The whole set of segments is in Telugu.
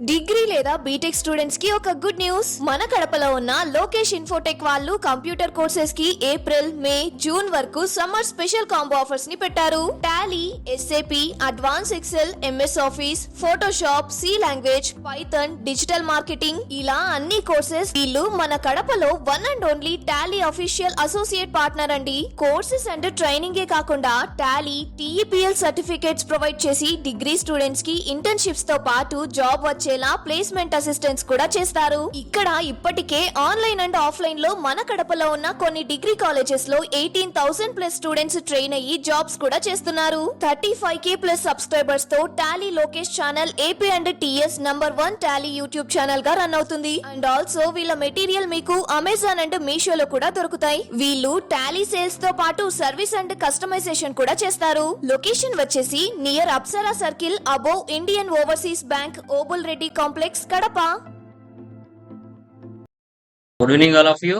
డిగ్రీ లేదా బీటెక్ స్టూడెంట్స్ కి ఒక గుడ్ న్యూస్. మన కడపలో ఉన్న లోకేష్ ఇన్ఫోటెక్ వాళ్ళు కంప్యూటర్ కోర్సెస్ కి ఏప్రిల్, మే, జూన్ వరకు సమ్మర్ స్పెషల్ కాంబో ఆఫర్స్ ని పెట్టారు. Tally, SAP, advance Excel, MS Office, Photoshop, C language, Python, digital marketing ఇలా అన్ని కోర్సెస్. వీళ్ళు మన కడపలో one and only Tally official associate partner అండి. కోర్సెస్ అండ్ ట్రైనింగ్ కాకుండా టాలీ, టీఈపీఎల్ సర్టిఫికేట్స్ ప్రొవైడ్ చేసి డిగ్రీ స్టూడెంట్స్ కి ఇంటర్న్షిప్స్ తో పాటు జాబ్ వచ్చేలా ప్లేస్మెంట్ అసిస్టెంట్స్ కూడా చేస్తారు. ఇక్కడ ఇప్పటికే ఆన్లైన్ అండ్ ఆఫ్లైన్ లో మన కడపలో ఉన్న కొన్ని డిగ్రీ కాలేజెస్ లో 18,000+ స్టూడెంట్స్ ట్రైన్ అయ్యి జాబ్స్ కూడా చేస్తున్నారు. 35K+ సబ్స్క్రైబర్స్ తో Tally Lokesh channel AP and TS #1 Tally YouTube channel గా రన్ అవుతుంది. అండ్ ఆల్సో వీళ్ళ మెటీరియల్ మీకు అమెజాన్ అండ్ మీషోలో కూడా దొరుకుతాయి. వీళ్ళు టాలీ సేల్స్ తో పాటు సర్వీస్ అండ్ కస్టమైజేషన్ కూడా చేస్తారు. లొకేషన్ వచ్చేసి near Apsara circle above Indian Overseas bank, Obul Reddy complex, Kadapa. Good evening all of you.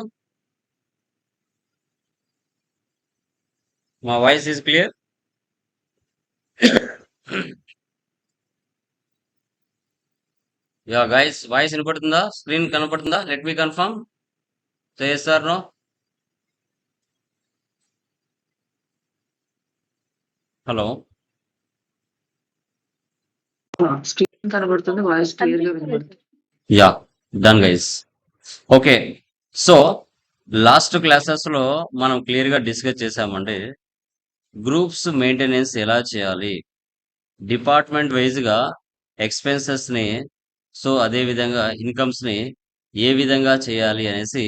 మా voice is clear? Yeah guys, voice వినపడుతుందా? స్క్రీన్ కనపడుతుందా? Let me confirm. చేస్తారు నో? హలో, స్క్రీన్ కనబడుతుంది, వాయిస్ క్లియర్ గా వినబడుతుంది. Yeah done guys. Okay, so last classes లో మనం క్లియర్ గా డిస్కస్ చేసామండి గ్రూప్స్ మెయింటెనెన్స్ ఎలా చేయాలి, డిపార్ట్మెంట్ వైజ్ గా ఎక్స్పెన్సెస్ ని, సో అదే విధంగా ఇన్కమ్స్ ని ఏ విధంగా చేయాలి అనేసి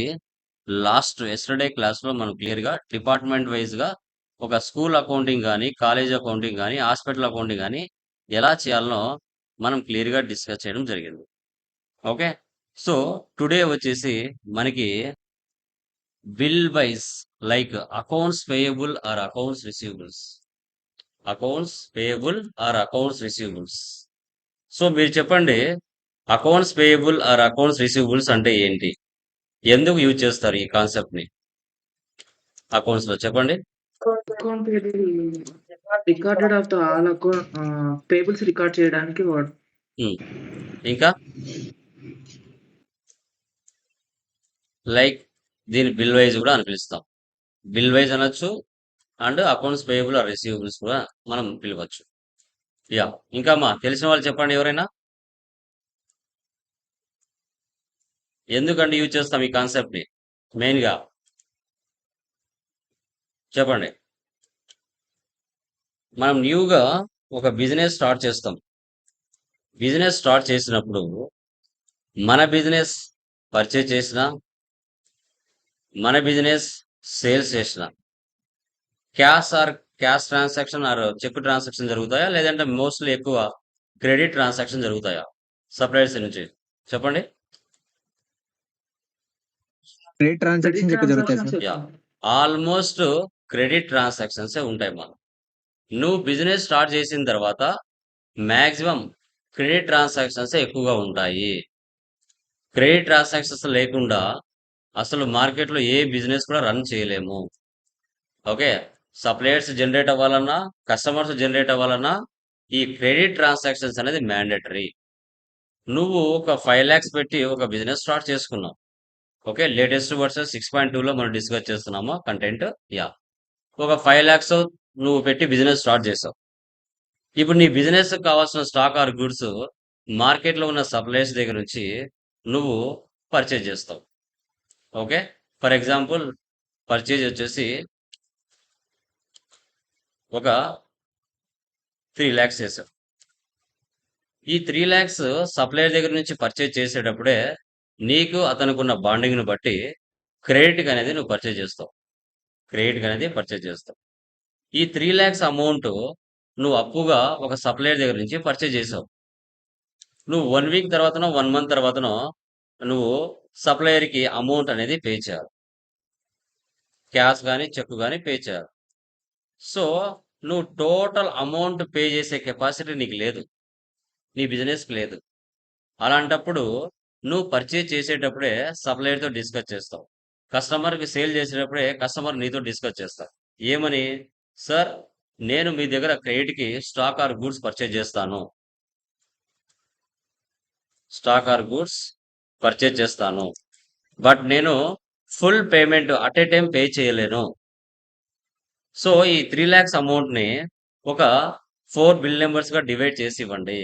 లాస్ట్ ఎస్టర్డే క్లాస్ లో మనం క్లియర్ గా డిపార్ట్మెంట్ వైజ్ గా ఒక స్కూల్ అకౌంటింగ్ కానీ, కాలేజ్ అకౌంటింగ్ కానీ, హాస్పిటల్ అకౌంటింగ్ కానీ ఎలా చేయాలనో మనం క్లియర్ గా డిస్కస్ చేయడం జరిగింది. ఓకే, సో టుడే వచ్చేసి మనకి bill wise like accounts payable or accounts receivables, accounts payable or accounts receivables. So మీరు చెప్పండి, accounts payable or accounts receivables అంటే ఏంటి, ఎందుకు యూజ్ చేస్తారు ఈ కాన్సెప్ట్ ని అకౌంట్స్ లో? చెప్పండి. Account recorded of the all account payables record చేయడానికి ఇంకా లైక్ దీని బిల్ వైజ్ కూడా అని పిలుస్తాం. బిల్ వైజ్ అనొచ్చు and accounts payable or receivables కూడా మనం పిలవచ్చు. యా, ఇంకా మా తెలిసిన వాళ్ళు చెప్పండి ఎవరైనా, ఎందుకంటే యూజ్ చేస్తాం ఈ కాన్సెప్ట్ ని మెయిన్ గా చెప్పండి. మనం న్యూగా ఒక బిజినెస్ స్టార్ట్ చేస్తాం. బిజినెస్ స్టార్ట్ చేసినప్పుడు మన బిజినెస్ పర్చేజ్ చేసిన, మన బిజినెస్ సేల్స్ చేసిన, cash transaction or cheque transaction జరుగుతాయా, లేదంటే మోస్ట్లీ ఎక్కువ క్రెడిట్ ట్రాన్సాక్షన్ జరుగుతాయా సప్లయర్స్ నుంచి? చెప్పండి. క్రెడిట్ ట్రాన్సాక్షన్స్ ఎక్కువ జరుగుతాయి sir. Yeah, almost credit transactions ఉంటాయి. మనం నువ్వు బిజినెస్ స్టార్ట్ చేసిన తర్వాత మాక్సిమం క్రెడిట్ ట్రాన్సాక్షన్స్ ఎక్కువగా ఉంటాయి. క్రెడిట్ ట్రాన్సాక్షన్స్ లేకుండా అసలు మార్కెట్లో ఏ బిజినెస్ కూడా రన్ చేయలేము. ఓకే, సప్లయర్స్ జనరేట్ అవ్వాలన్నా, కస్టమర్స్ జనరేట్ అవ్వాలన్నా ఈ క్రెడిట్ ట్రాన్సాక్షన్స్ అనేది మ్యాండేటరీ. నువ్వు ఒక 5 lakhs పెట్టి ఒక బిజినెస్ స్టార్ట్ చేసుకున్నావు. ఓకే, లేటెస్ట్ వర్షన్ 6.2లో మనం డిస్కస్ చేస్తున్నాము కంటెంట్. యా, ఒక 5 lakhs నువ్వు పెట్టి బిజినెస్ స్టార్ట్ చేసావు. ఇప్పుడు నీ బిజినెస్ కావాల్సిన స్టాక్ ఆర్ గుడ్స్ మార్కెట్లో ఉన్న సప్లయర్స్ దగ్గర నుంచి నువ్వు పర్చేజ్ చేస్తావు. ఓకే, ఫర్ ఎగ్జాంపుల్ పర్చేజ్ వచ్చేసి ఒక 3 lakhs చేసావు. ఈ 3 lakhs సప్లయర్ దగ్గర నుంచి పర్చేజ్ చేసేటప్పుడే నీకు అతనుకున్న బాండింగ్ను బట్టి క్రెడిట్ అనేది నువ్వు పర్చేజ్ చేస్తావు. క్రెడిట్ అనేది పర్చేజ్ చేస్తావు. ఈ 3 lakhs అమౌంట్ నువ్వు అప్పుగా ఒక సప్లయర్ దగ్గర నుంచి పర్చేజ్ చేసావు. నువ్వు 1 week తర్వాతనో 1 month తర్వాతనో నువ్వు సప్లయర్కి అమౌంట్ అనేది పే చేయాలి. క్యాష్ కానీ, చెక్ కానీ పే చేయాలి. సో నువ్వు టోటల్ అమౌంట్ పే చేసే కెపాసిటీ నీకు లేదు, నీ బిజినెస్కి లేదు. అలాంటప్పుడు నువ్వు పర్చేజ్ చేసేటప్పుడే సప్లయర్తో డిస్కస్ చేస్తావు. కస్టమర్కి సేల్ చేసేటప్పుడే కస్టమర్ నీతో డిస్కస్ చేస్తావు. ఏమని? సార్, నేను మీ దగ్గర క్రెడిట్కి స్టాక్ ఆర్ గూడ్స్ పర్చేజ్ చేస్తాను. స్టాక్ ఆర్ గూడ్స్ పర్చేజ్ చేస్తాను. బట్ నేను full payment at a time pay చేయలేను. సో ఈ 3 lakhs అమౌంట్‌ని ఒక 4 బిల్ నంబర్స్‌గా డివైడ్ చేసి ఇవ్వండి.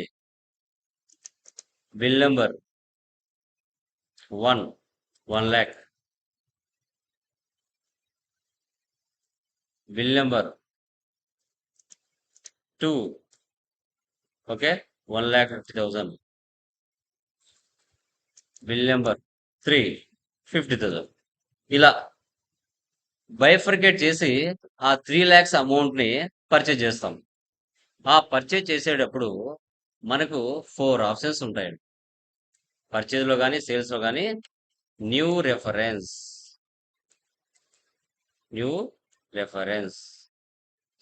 Bill number 1 1 lakh. Bill number 2 okay 1,50,000. Bill number 3 50,000. ఇలా బైఫర్కేట్ చేసి ఆ 3 lakhs అమౌంట్‌ని పర్చేజ్ చేస్తాం. ఆ పర్చేజ్ చేసేటప్పుడు మనకు 4 ఆప్షన్స్ ఉంటాయండి. పర్చేజ్‌లో గాని, సేల్స్‌లో గాని new reference. New reference.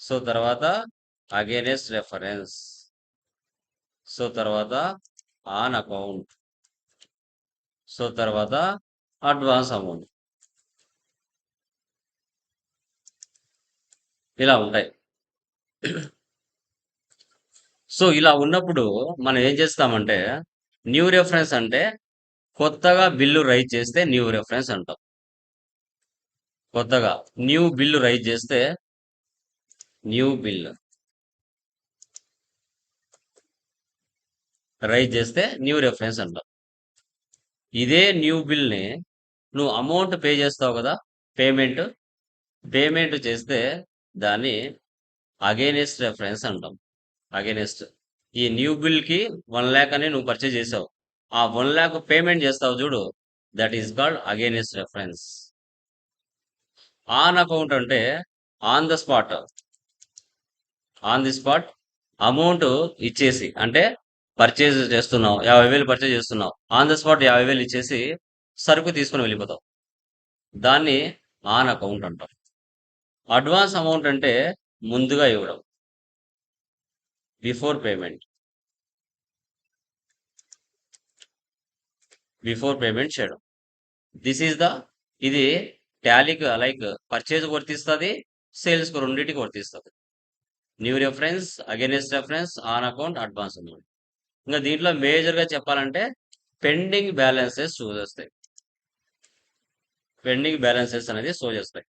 So తర్వాత అగైనెస్ట్ రెఫరెన్స్. సో తర్వాత ఆన్ అకౌంట్. సో తర్వాత అడ్వాన్స్ అమౌంట్. ఇలా ఉంటాయి. సో ఇలా ఉన్నప్పుడు మనం ఏం చేస్తామంటే న్యూ రెఫరెన్స్ అంటే కొత్తగా బిల్లు రైజ్ చేస్తే న్యూ రెఫరెన్స్ అంటాం. కొత్తగా న్యూ బిల్లు రైజ్ చేస్తే న్యూ బిల్ రైజ్ చేస్తే న్యూ రెఫరెన్స్ అంటాం. ఇదే న్యూ బిల్ని నువ్వు అమౌంట్ పే చేస్తావు కదా, పేమెంట్ చేస్తే దాన్ని అగైనెస్ట్ రెఫరెన్స్ అంటాం. అగైనెస్ట్ ఈ న్యూ బిల్ కి 1 lakh అని నువ్వు పర్చేజ్ చేసావు, ఆ 1 lakh పేమెంట్ చేస్తావు చూడు, that is called against reference. On account అంటే ఆన్ ద స్పాట్ అమౌంట్ ఇచ్చేసి, అంటే పర్చేజ్ చేస్తున్నావు 50,000 పర్చేజ్ చేస్తున్నావు, ఆన్ ద స్పాట్ 50,000 ఇచ్చేసి సరుకు తీసుకుని వెళ్ళిపోతావు, దాన్ని ఆన్ అకౌంట్ అంటాం. అడ్వాన్స్ అమౌంట్ అంటే ముందుగా ఇవ్వడం, బిఫోర్ పేమెంట్ చేయడం. ఇది టాలీకి లైక్ పర్చేజ్ వర్తిస్తుంది, సేల్స్ కు రెండింటికి వర్తిస్తుంది. New reference, against reference, on account, advance amount. ఇంకా దీంట్లో మేజర్ గా చెప్పాలంటే పెండింగ్ బ్యాలెన్సెస్ షో చేస్తాయి. పెండింగ్ బ్యాలెన్సెస్ అనేది షో చేస్తాయి.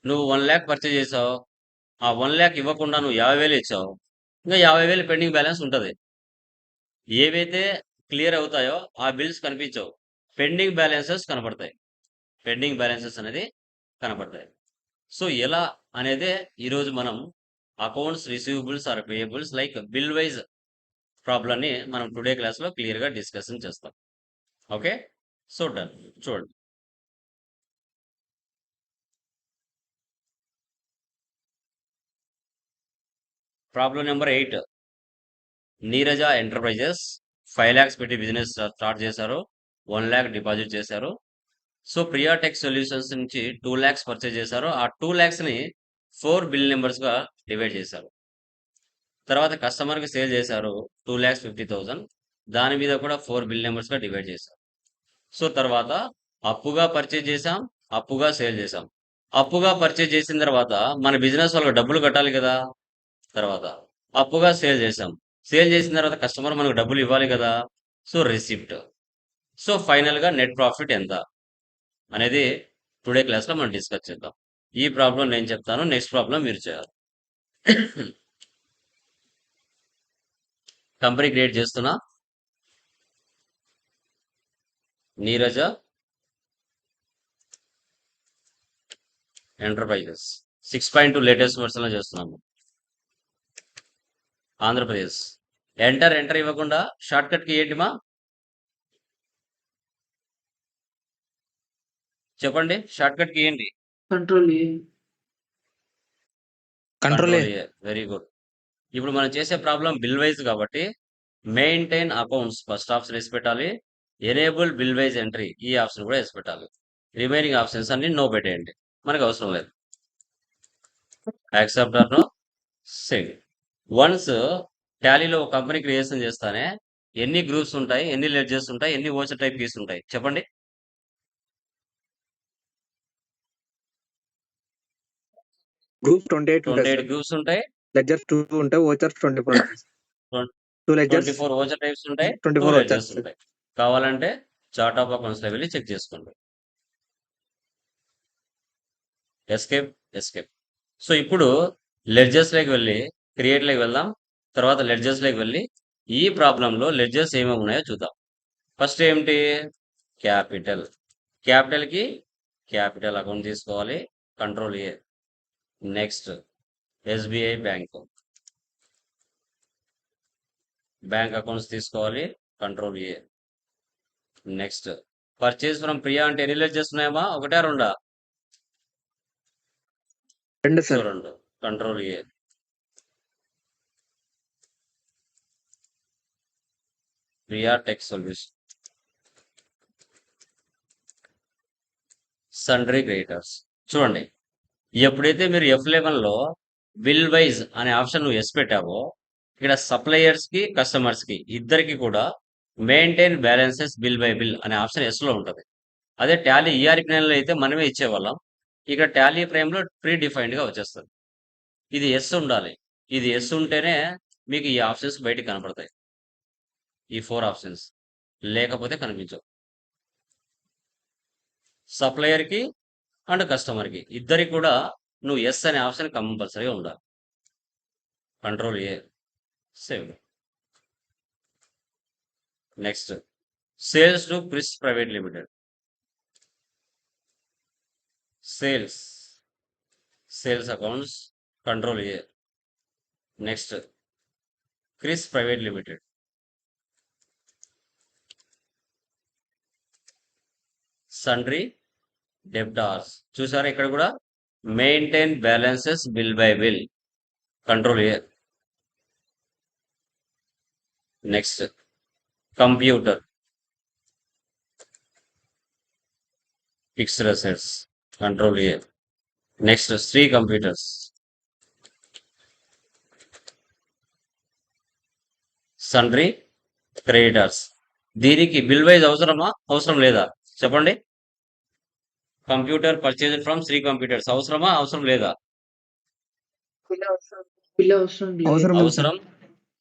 నువ్వు 1 lakh పర్చేజ్ చేసావు, ఆ 1 lakh ఇవ్వకుండా నువ్వు 50,000 ఇచ్చావు, ఇంకా 50,000 పెండింగ్ బ్యాలెన్స్ ఉంటుంది. ఏవైతే క్లియర్ అవుతాయో ఆ బిల్స్ కనిపించవు, పెండింగ్ బ్యాలెన్సెస్ కనపడతాయి. పెండింగ్ బ్యాలెన్సెస్ అనేది కనపడతాయి. సో ఎలా అనేదే ఈరోజు మనం accounts receivables or payables like bill wise ప్రాబ్లమ్ని మనం టుడే క్లాస్లో క్లియర్గా డిస్కషన్ చేస్తాం. Okay, so done. చూడండి, problem number 8. Neeraja enterprises 5 lakhs పెట్టి బిజినెస్ స్టార్ట్ చేశారు, 1 lakh డిపాజిట్ చేశారు. సో ప్రియాటెక్ సొల్యూషన్స్ నుంచి 2 lakhs పర్చేజ్ చేశారు, ఆ 2 lakhs ని 4 బిల్ నెంబర్స్గా డివైడ్ చేశారు. తర్వాత కస్టమర్కి సేల్ చేశారు 2,50,000, దాని మీద కూడా 4 బిల్ నెంబర్స్గా డివైడ్ చేశారు. సో తర్వాత అప్పుగా పర్చేజ్ చేసాం, అప్పుగా సేల్ చేసాం. అప్పుగా పర్చేజ్ చేసిన తర్వాత మన బిజినెస్ వాళ్ళకి డబ్బులు కట్టాలి కదా, తర్వాత అప్పుగా సేల్ చేసాం, సేల్ చేసిన తర్వాత కస్టమర్ మనకు డబ్బులు ఇవ్వాలి కదా, సో రిసిప్ట్. సో ఫైనల్గా నెట్ ప్రాఫిట్ ఎంత అనేది టుడే క్లాస్లో మనం డిస్కస్ చేద్దాం. ఈ ప్రాబ్లం నేను చెప్తాను, నెక్స్ట్ ప్రాబ్లం మీరు చేయాలి. కంపెనీ క్రియేట్ చేస్తున్నా, నీరజ ఎంటర్ప్రైజెస్ 6.2 లేటెస్ట్ వర్షన్లో చేస్తున్నాము. ఆంధ్రప్రదేశ్. ఎంటర్ ఇవ్వకుండా షార్ట్ కట్ కి ఏంటిమా చెప్పండి, షార్ట్ కట్ కి ఏంటి? Control very good. ఇప్పుడు మనం చేసే ప్రాబ్లం బిల్ వైజ్ కాబట్టి మెయింటైన్ అకౌంట్స్ ఫస్ట్ ఆప్షన్ వేసి పెట్టాలి, ఎనేబుల్ బిల్ వైజ్ ఎంట్రీ ఈ ఆప్షన్ కూడా వేసి పెట్టాలి. రిమైనింగ్ ఆప్షన్స్ అన్ని నో పెట్టేయండి, మనకు అవసరం లేదు. Accept or no save. Once టాలీలో ఒక కంపెనీ క్రియేషన్ చేస్తానే ఎన్ని గ్రూప్స్ ఉంటాయి, ఎన్ని లెడ్జర్స్ ఉంటాయి, ఎన్ని ఓచర్ టైప్ కీస్ ఉంటాయి చెప్పండి. గ్రూప్ 28 28 గ్రూప్స్ ఉంటాయి, లెడ్జర్ 2 ఉంటాయి, ఓచర్ 24 ఉంటాయి. టూ లెడ్జర్స్ 24 ఓచర్ టైప్స్ ఉంటాయి, 2 24 లెడ్జర్స్ వచ్చేస్తుంది. ఉంటాయి. కావాలంటే చార్ట్ ఆఫ్ అకౌంట్స్ లో వెళ్ళి చెక్ చేసుకోండి. Escape escape. సో ఇప్పుడు లెడ్జర్స్ లోకి వెళ్ళి క్రియేట్ లోకి వెళ్దాం. తర్వాత లెడ్జర్స్ లోకి వెళ్ళి ఈ ప్రాబ్లంలో లెడ్జర్స్ ఏమేమి ఉన్నాయో చూద్దాం. ఫస్ట్ ఏమిటి? క్యాపిటల్. క్యాపిటల్ కి క్యాపిటల్ అకౌంట్ తీసుకోవాలి, control A. Next SBI bank accounts తీసుకోవాలి, control A. Next purchase from Priya అంటే ఎన్ని లెడ్జర్స్ ఉన్నాయమ్మా? ఒకటా రెండా? 2 so sir. 2, control A. Priya tech solution. Sundry creditors. చూడండి, ఎప్పుడైతే మీరు F11 లో బిల్ వైజ్ అనే ఆప్షన్ నువ్వు ఎస్ పెట్టావో, ఇక్కడ సప్లయర్స్ కి కస్టమర్స్ కి ఇద్దరికి కూడా maintain balances bill by bill అనే ఆప్షన్ ఎస్ లో ఉంటుంది. అదే టాలీ ERP9 లో అయితే మనమే ఇచ్చేవాళ్ళం. ఇక్కడ టాలీ ప్రైమ్ లో ప్రీ డిఫైన్డ్ గా వచ్చేస్తుంది. ఇది ఎస్ ఉండాలి. ఇది ఎస్ ఉంటేనే మీకు ఈ ఆప్షన్స్ బయటికి కనపడతాయి. ఈ 4 ఆప్షన్స్ లేకపోతే కనిపించవు. సప్లయర్ కి అండ్ కస్టమర్ కి ఇద్దరికి కూడా నువ్వు ఎస్ అనే ఆప్షన్ కంపల్సరీగా ఉండాలి. Control A, save. Next sales to Chris private limited. Sales accounts, control A. Next Kris private limited. Sundry debtors. చూసారా ఇక్కడ కూడా maintain balances bill by bill, control A. Next computer fixed assets, control A. Next Shri computers. Sundry creditors. దీనికి బిల్ వైజ్ అవసరమా అవసరం లేదా చెప్పండి? Computer purchase from Shri computers అవసరమా అవసరం లేదా? బిల్ అవసరం లేదు. అవసరం ఉంది సార్. అవసరం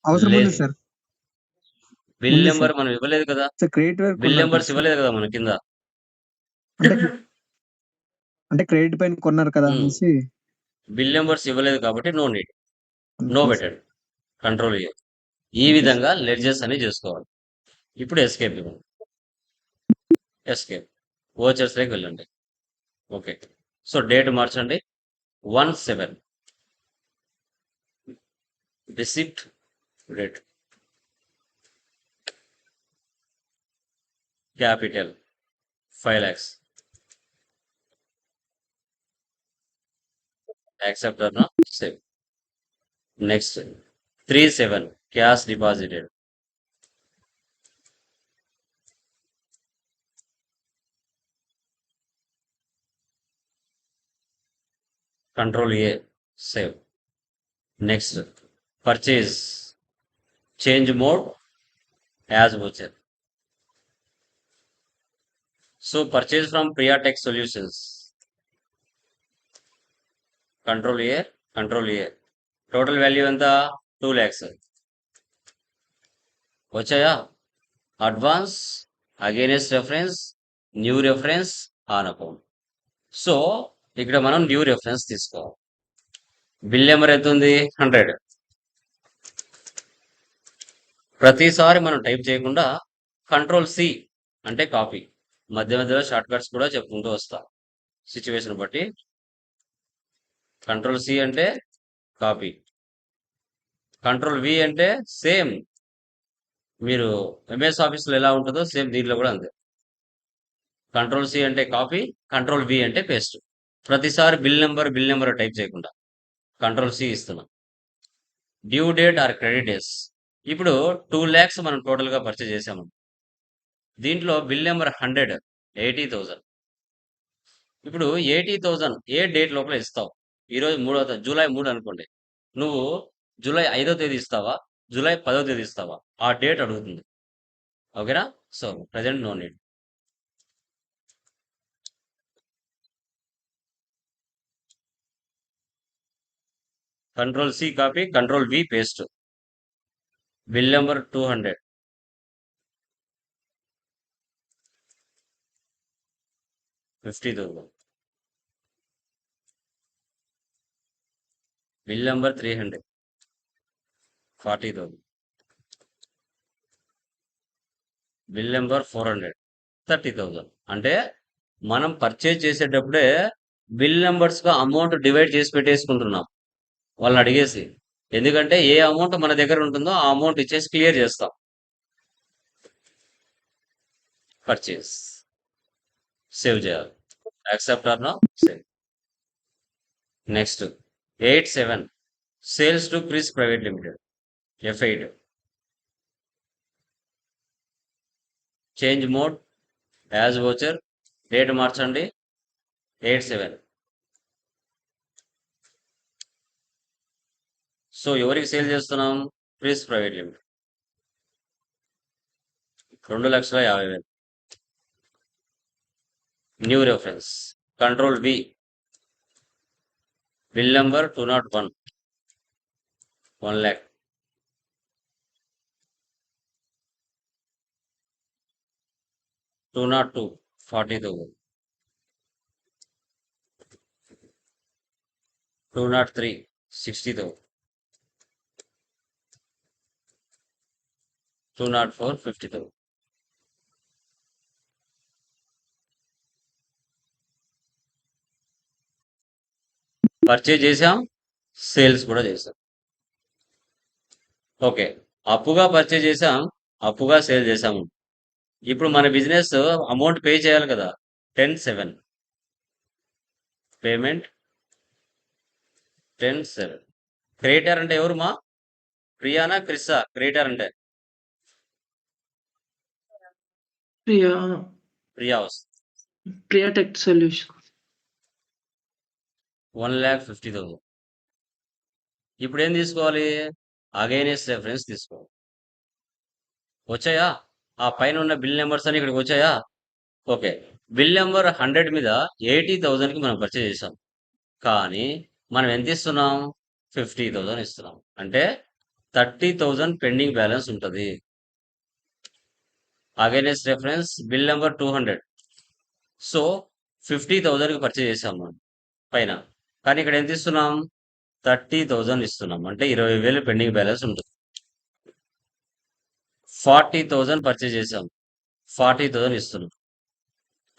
అవసరం ఉంది లేదు. సార్. బిల్ ఉంది నెంబర్ సార్. మనం ఇవ్వలేదు కదా, సార్ క్రెడిట్ వరకు బిల్ కొన్నారు నెంబర్స్ కదా సార్. ఇవ్వలేదు కదా మన కింద. అంటే అంటే క్రెడిట్ పైన కొన్నారు కదా ఉమ్, అనేసి బిల్ నెంబర్స్ ఇవ్వలేదు కాబట్టి no need, no okay sir. బెటెడ్, కంట్రోల్ ఏ. ఈ ఓకే సార్. విధంగా లెడ్జెస్ అని చేసుకోవాలి. ఇప్పుడు ఎస్కేప్ ఇవ్వండి. ఎస్కేప్ ఓచర్స్ లోకి వెళ్ళండి. ఓకే, సో డేట్ మార్చండి. 1/7 receipt date. Capital 5 lakhs. Accept అన్నా, save. Next 3/7 cash deposited. Control A, save. Next purchase change mode as voucher. So purchase from Priya tech solutions, control A. Total value ఎంత? 2 lakhs. వచ్చాయా? Advance, against reference, new reference, on account. So ఇక్కడ మనం న్యూ రెఫరెన్స్ తీసుకోవాలి. బిల్ నెంబర్ ఎంత ఉంది? 100. ప్రతిసారి మనం టైప్ చేయకుండా కంట్రోల్ సి అంటే కాపీ. మధ్యలో షార్ట్ కట్స్ కూడా చెప్పుకుంటూ వస్తా సిచ్యువేషన్ బట్టి. కంట్రోల్ సి అంటే కాపీ, కంట్రోల్ వి అంటే సేమ్ మీరు ఎంఎస్ ఆఫీస్లో ఎలా ఉంటుందో సేమ్ దీంట్లో కూడా అంతే. కంట్రోల్ సి అంటే కాపీ, కంట్రోల్ వి అంటే పేస్ట్. ప్రతిసారి బిల్ నెంబర్ టైప్ చేయకుండా కంట్రోల్ సి ఇస్తున్నాం. Due date or credit days. ఇప్పుడు 2 lakhs మనం టోటల్ గా పర్చేజ్ చేసాము. దీంట్లో బిల్ నెంబర్ 100, 80,000. ఇప్పుడు 80,000 ఏ డేట్ లోపల ఇస్తావు? ఈరోజు జూలై 3 అనుకోండి. నువ్వు జూలై 5వ తేదీ ఇస్తావా, జూలై 10వ తేదీ ఇస్తావా? ఆ డేట్ అడుగుతుంది. ఓకేనా? So present no need. Control C copy, control V paste. Bill number 200 50,000. Bill number 300 40,000. Bill number 400 30,000. అంటే మనం పర్చేజ్ చేసేటప్పుడే బిల్ నెంబర్స్గా అమౌంట్ డివైడ్ చేసి పెట్టేసుకుంటున్నాం వాళ్ళని అడిగేసి. ఎందుకంటే ఏ అమౌంట్ మన దగ్గర ఉంటుందో ఆ అమౌంట్ ఇచ్చేసి క్లియర్ చేస్తాం. పర్చేస్ సేవ్ చేయాలి. Accept or no save. Next 87 sales to Chris private limited F8 change mode as voucher date మార్చండి 87. సో ఎవరికి సేల్ చేస్తున్నాం? Kris private limited 2,50,000. New reference control V bill number 201 1 lakh. Two not 2 40,000. 203 60,000. 204 50,000. Purchase చేసాం, సేల్స్ కూడా చేసాం. ఓకే, అప్పుగా పర్చేజ్ చేసాం, అప్పుగా సేల్ చేసాము. ఇప్పుడు మన బిజినెస్ అమౌంట్ పే చేయాలి కదా. 10/7 పేమెంట్ 10/7. క్రియేటర్ అంటే ఎవరు మా? ప్రియానా క్రిస్సా? క్రియేటర్ అంటే ప్రియా ప్రియా వస్తుంది. Priya tech solution 1,50,000. ఇప్పుడు ఏం తీసుకోవాలి? అగైనెస్ట్ రెఫరెన్స్ తీసుకోవాలి. వచ్చాయా? ఆ పైన ఉన్న బిల్ నెంబర్స్ అని ఇక్కడికి వచ్చాయా? ఓకే, బిల్ నెంబర్ 100 మీద 80,000కి మనం పర్చేజ్ చేసాం. కానీ మనం ఎంత ఇస్తున్నాం? 50,000 ఇస్తున్నాం. అంటే 30,000 పెండింగ్ బ్యాలెన్స్ ఉంటుంది. Against reference bill number 200. So 50,000కి పర్చేజ్ చేసాం మనం పైన. కానీ ఇక్కడ ఎంత ఇస్తున్నాం? 30,000 ఇస్తున్నాం. అంటే 20,000 పెండింగ్ బ్యాలెన్స్ ఉంటుంది. 40,000 పర్చేజ్ చేసాం, 40,000 ఇస్తున్నాం.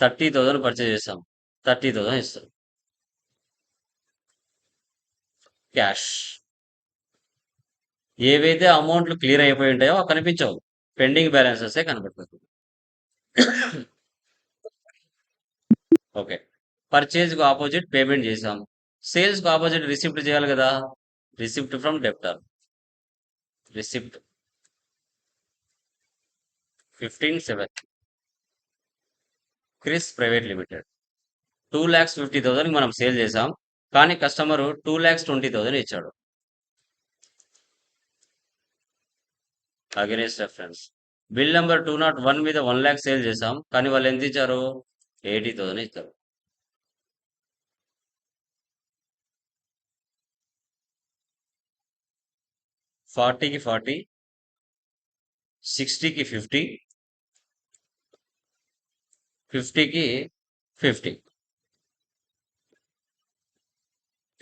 30,000 పర్చేజ్ చేసాం, 30,000 ఇస్తున్నాం. క్యాష్ ఏవైతే అమౌంట్లు క్లియర్ అయిపోయి ఉంటాయో అవి కనిపించవు, పెండింగ్ బ్యాలెన్సెస్ కనబడుతుంది. ఓకే, పర్చేజ్కి ఆపోజిట్ పేమెంట్ చేసాం, సేల్స్కి ఆపోజిట్ రిసిప్ట్ చేయాలి కదా. Receipt from డెప్టర్, receipt 15/7 Chris private limited 2,50,000 మనం సేల్ చేసాం. కానీ కస్టమర్ 2,20,000 ఇచ్చాడు. అగైనెస్ట్ రెఫరెన్స్ బిల్ నెంబర్ 201 మీద 1 lakh సేల్ చేసాం. కానీ వాళ్ళు ఎంత ఇచ్చారు? 80,000 ఇచ్చారు. ఫార్టీకి 40, 60కి 50, 50కి 50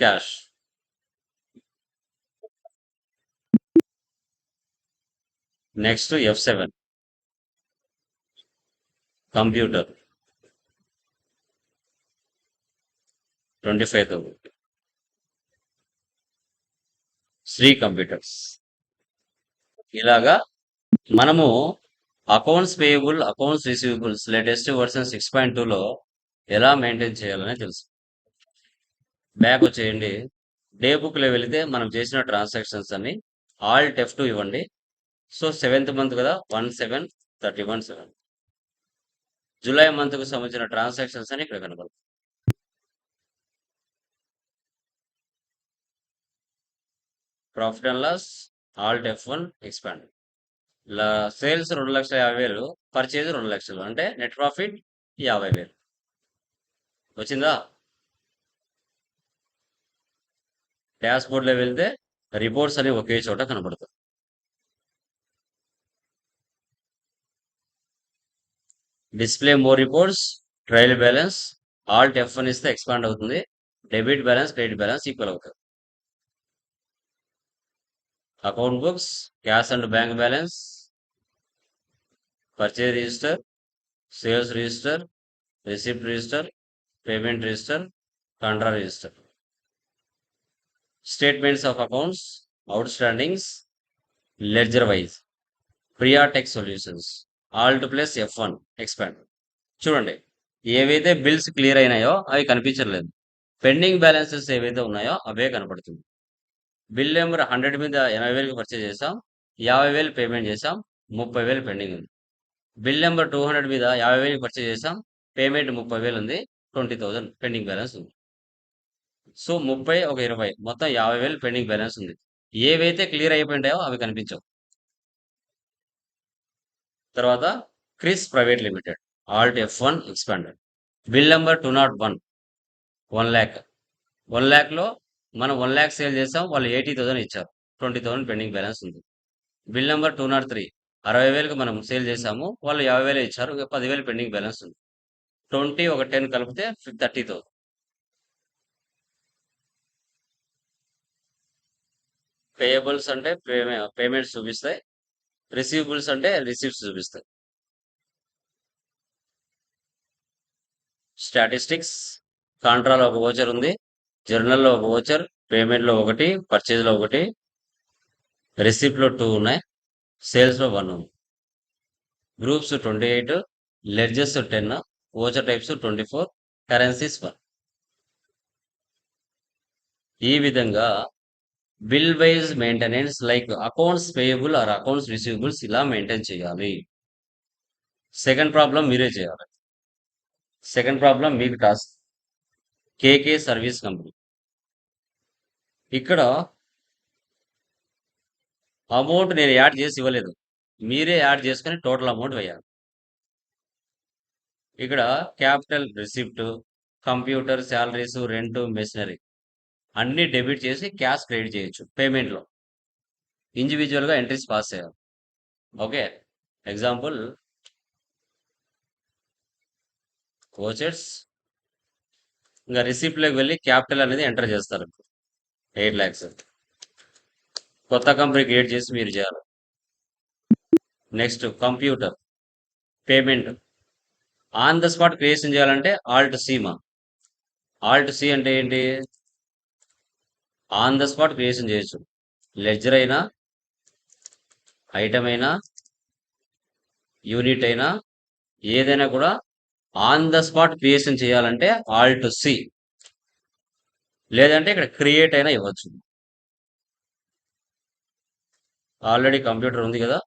cash. Next F7 computer 25,000. Shri computers. ఇలాగా మనము accounts payable, accounts receivables latest version 6.2లో ఎలా మెయింటైన్ చేయాలని తెలుసు. బ్యాక్ వచ్చేయండి. డే బుక్లో వెళితే మనం చేసిన ట్రాన్సాక్షన్స్ అన్ని ఆల్ F2 ఇవ్వండి. సో 7th మంత్ కదా, 1/7/31/7. జూలై మంత్కు సంబంధించిన ట్రాన్సాక్షన్స్ అని ఇక్కడ కనబడుతుంది. Profit and loss alt F1 expand. Sales 2,50,000, purchase 2,00,000, అంటే నెట్ ప్రాఫిట్ 50,000 వచ్చిందా. డాష్ బోర్డ్లో వెళ్తే రిపోర్ట్స్ అని ఒకే చోట కనబడుతుంది. Display more reports, trial balance, alt F1 ఇస్తే ఎక్స్పాండ్ అవుతుంది. Debit balance, credit balance equal అవుతుంది. Account books, cash and bank balance, purchase register, sales register, receipt register, payment register, contra register. Statements of accounts, outstandings, ledger wise, Priyatech Solutions, alt plus F1 expand. చూడండి, ఏవైతే బిల్స్ క్లియర్ అయినాయో అవి కనిపించట్లేదు. పెండింగ్ బ్యాలెన్సెస్ ఏవైతే ఉన్నాయో అవే కనపడుతుంది. బిల్ నెంబర్ 100 మీద 80,000కి పర్చేజ్ చేసాం, 50,000 పేమెంట్ చేసాం, 30,000 పెండింగ్ ఉంది. బిల్ నెంబర్ 200 మీద 50,000కి పర్చేజ్ చేసాం, పేమెంట్ 30,000 ఉంది, 20,000 పెండింగ్ బ్యాలెన్స్ ఉంది. సో 30 ఒక 20 మొత్తం 50,000 పెండింగ్ బ్యాలెన్స్ ఉంది. ఏవైతే క్లియర్ అయిపోయింటాయో అవి కనిపించవు. తర్వాత Chris private limited, Alt F1 expanded. Bill number 201 1 lakh. 1 lakhలో మనం 1 lakh సేల్ చేసాం, వాళ్ళు 80,000 ఇచ్చారు, 20,000 పెండింగ్ బ్యాలెన్స్ ఉంది. బిల్ నెంబర్ 203 60,000కి మనం సేల్ చేసాము, వాళ్ళు 50,000 ఇచ్చారు, 10,000 పెండింగ్ బ్యాలెన్స్ ఉంది. 20 ఒక 10 కలిపితే 30,000. పేయబుల్స్ అంటే పేమెంట్స్ చూపిస్తాయి, రిసీవబుల్స్ అంటే రిసీప్ట్స్ చూపిస్తాయి. స్టాటిస్టిక్స్, కాంట్రాలో ఒక వోచర్ ఉంది, జర్నల్లో ఒక వోచర్, పేమెంట్లో ఒకటి, పర్చేజ్లో ఒకటి, రిసిప్ట్లో 2 ఉన్నాయి, సేల్స్లో 1 ఉంది. Groups 28, ledgers 10, voucher types 24, currencies 1. ఈ విధంగా bill wise maintenance like accounts payable or accounts receivables ఇలా మెయింటైన్ చేయాలి. సెకండ్ ప్రాబ్లం మీరే చేయాలి. సెకండ్ ప్రాబ్లం మీకు టాస్క్. KK service company. ఇక్కడ అమౌంట్ నేను యాడ్ చేసి ఇవ్వలేదు, మీరే యాడ్ చేసుకొని టోటల్ అమౌంట్ వేయాలి. ఇక్కడ capital receipt, computer, salaries, rent, machinery అన్ని డెబిట్ చేసి క్యాష్ క్రెడిట్ చేయొచ్చు. పేమెంట్లో ఇండివిజువల్గా ఎంట్రీస్ పాస్ చేయాలి. Okay, example vouchers. ఇంకా రిసిప్ట్లోకి వెళ్ళి క్యాపిటల్ అనేది ఎంటర్ చేస్తారు, 8 lakhs. కొత్త కంపెనీ క్రియేట్ చేసి మీరు చేయాలి. Next computer payment. On the spot creation చేయాలంటే ఆల్ట్ సీమా. ఆల్ట్ సి అంటే ఏంటి? ఆన్ ద స్పాట్ క్రియేషన్ చేయొచ్చు. లెడ్జర్ అయినా, ఐటమ్ అయినా, యూనిట్ అయినా, ఏదైనా కూడా ఆన్ ద స్పాట్ క్రియేషన్ చేయాలంటే ఆల్ట్ సి, లేదంటే ఇక్కడ క్రియేట్ అయినా ఇవ్వచ్చు. ఆల్రెడీ కంప్యూటర్ ఉంది కదా,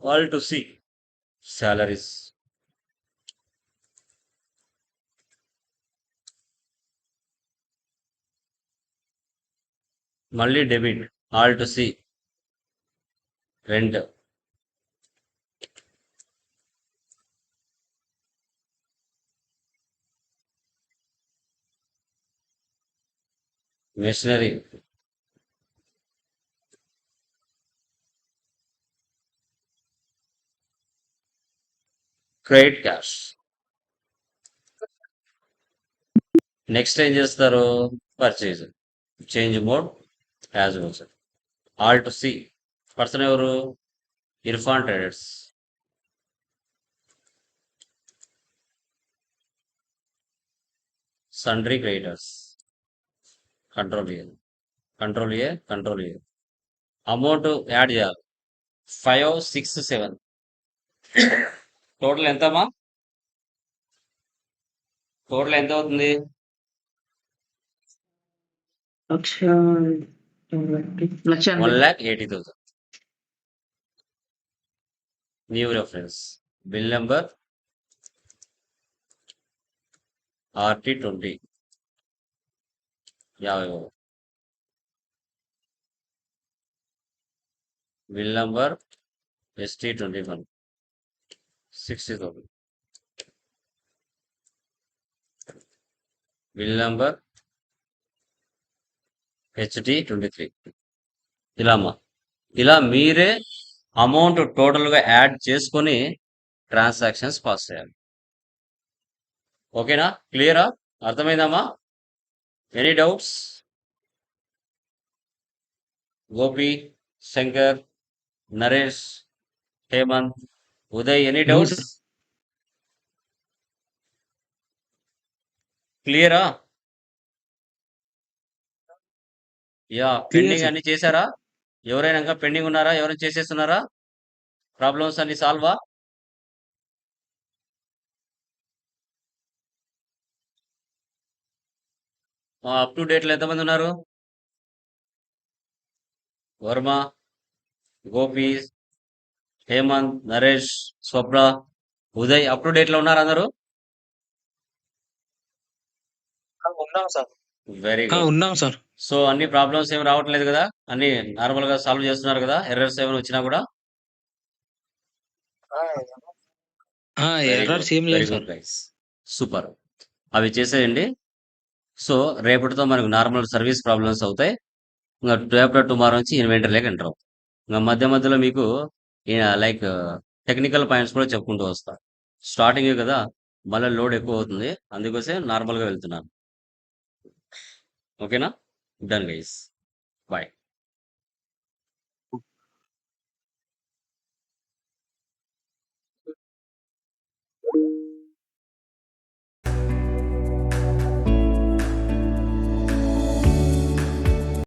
ఆల్ట్ సి. సాలరీస్, మళ్ళీ debit, alt C. Rent, machinery, credit cash. Next ఏం చేస్తారు? Purchase, change mode as voucher. Alt C. Person ఎవరు? Irfan traders. Sundry creditors. Control A, control A, control A. Amount add చేయాలి, 5, 6, 7. టోటల్ ఎంతమ్మా? టోటల్ ఎంత అవుతుంది? 1,80,000. New reference. Bill number RT20, 50,000. Bill number ST21, 60,000. Bill number HT23 ఇలా అమ్మా. ఇలా మీరే అమౌంట్ టోటల్గా యాడ్ చేసుకొని ట్రాన్సాక్షన్స్ పాస్ చేయాలి. ఓకేనా? క్లియరా? అర్థమైందమ్మా? Any doubts? Gopi, Shankar, Naresh, Hemanth, Uday, any No, doubts? sir. క్లియరా? Yeah, Clear, pending sir. అన్ని చేశారా? ఎవరైనా ఇంకా పెండింగ్ ఉన్నారా? ఎవరైనా చేసేస్తున్నారా? ప్రాబ్లమ్స్ అన్ని సాల్వా? అప్ టు డేట్లో ఎంతమంది ఉన్నారు? వర్మ, గోపి, హేమంత్, నరేష్, స్వప్న, ఉదయ్ అప్ టు డేట్లో ఉన్నారు అందరూ? ఉన్నాం సార్. Very good. ఉన్నాం సార్. సో అన్ని ప్రాబ్లమ్స్ ఏమి రావట్లేదు కదా? అన్ని నార్మల్ గా సాల్వ్ చేస్తున్నారు కదా? ఎర్రర్స్ ఏమైనా వచ్చినా కూడా? వెరీ గుడ్, ఎర్రర్స్ ఏం వెరీ లేదు సార్. Good guys, super. అవి చేసేయండి. సో రేపటితో మనకు నార్మల్ సర్వీస్ ప్రాబ్లమ్స్ అవుతాయి. ఇంకా రేపటి టుమారో నుంచి ఇన్వెంటరీలోకి ఎంటర్ అవుతాం. ఇంకా మధ్య మధ్యలో మీకు లైక్ టెక్నికల్ పాయింట్స్ కూడా చెప్పుకుంటూ వస్తా. స్టార్టింగ్ కదా, మళ్ళీ లోడ్ ఎక్కువ అవుతుంది, అందుకోసం నార్మల్గా వెళ్తున్నాను. ఓకేనా? Done guys, bye.